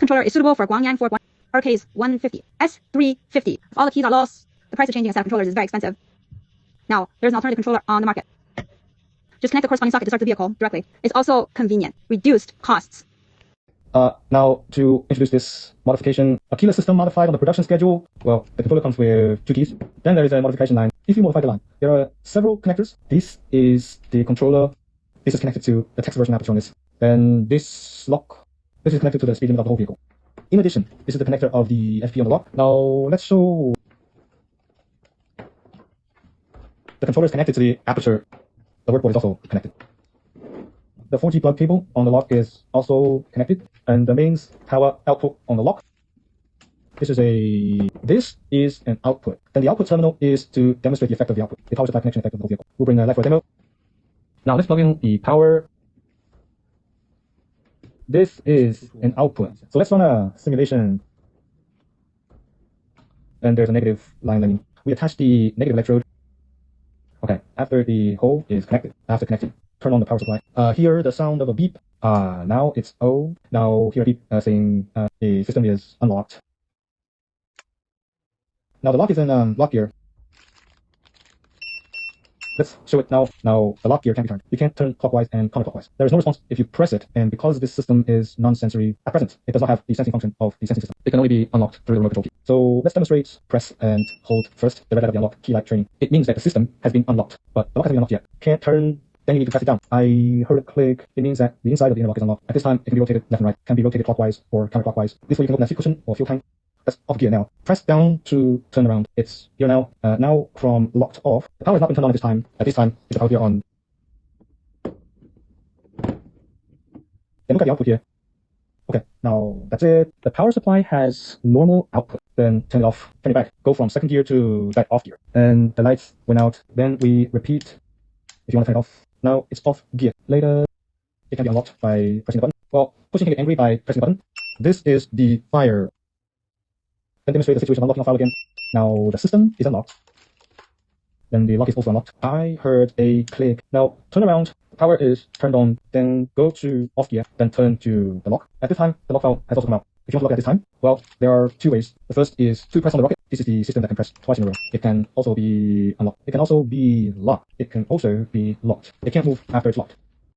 controller is suitable for Guangyang 4 RKs 150, S350. If all the keys are lost, the price of changing a set of controllers is very expensive. Now, there's an alternative controller on the market. Just connect the corresponding socket to start the vehicle directly. It's also convenient, reduced costs. Now, to introduce this modification, a keyless system modified on the production schedule. Well, the controller comes with 2 keys. Then there is a modification line. If you modify the line, there are several connectors. This is the controller. This is connected to the text version aperture on this. Then this lock, this is connected to the speed limit of the whole vehicle. In addition, this is the connector of the FP on the lock. Now, let's show the controller is connected to the aperture. The word board is also connected. The 4G plug cable on the lock is also connected, and the mains power output on the lock. This is an output. Then the output terminal is to demonstrate the effect of the output, the power supply connection effect of the whole vehicle. We'll bring a live for a demo. Now let's plug in the power. This is an output. So let's run a simulation. And there's a negative line leading. We attach the negative electrode. Okay, after the hole is connected, after connecting, turn on the power supply. Here the sound of a beep. Now it's O. Now here a beep saying the system is unlocked. Now the lock is in lock gear. Let's show it now. Now the lock gear can be turned. You can't turn clockwise and counterclockwise. There is no response if you press it, and because this system is non-sensory at present, it does not have the sensing function of the sensing system. It can only be unlocked through the remote control key. So let's demonstrate press and hold first the red light of the unlock key light training. It means that the system has been unlocked, but the lock hasn't been unlocked yet. Can't turn, then you need to press it down. I heard a click. It means that the inside of the inner lock is unlocked. At this time, it can be rotated left and right. Can be rotated clockwise or counterclockwise. This way you can open a seat cushion or fuel tank. That's off gear now. Press down to turn around. It's here now. Now from locked off. The power has not been turned on at this time. At this time, it's the power here on. Then look at the output here. Okay, now that's it. The power supply has normal output. Then turn it off, turn it back. Go from second gear to that off gear. And the lights went out. Then we repeat. If you want to turn it off. Now it's off gear. Later, it can be unlocked by pressing the button. Well, pushing can get angry by pressing the button. This is the fire. Then demonstrate the situation of unlocking our file again. Now the system is unlocked. Then the lock is also unlocked. I heard a click. Now turn around. Power is turned on. Then go to off gear. Then turn to the lock. At this time, the lock file has also come out. If you want to lock at this time, well, there are 2 ways. The first is to press on the rocket. This is the system that can press twice in a row. It can also be unlocked. It can also be locked. It can also be locked. It can't move after it's locked.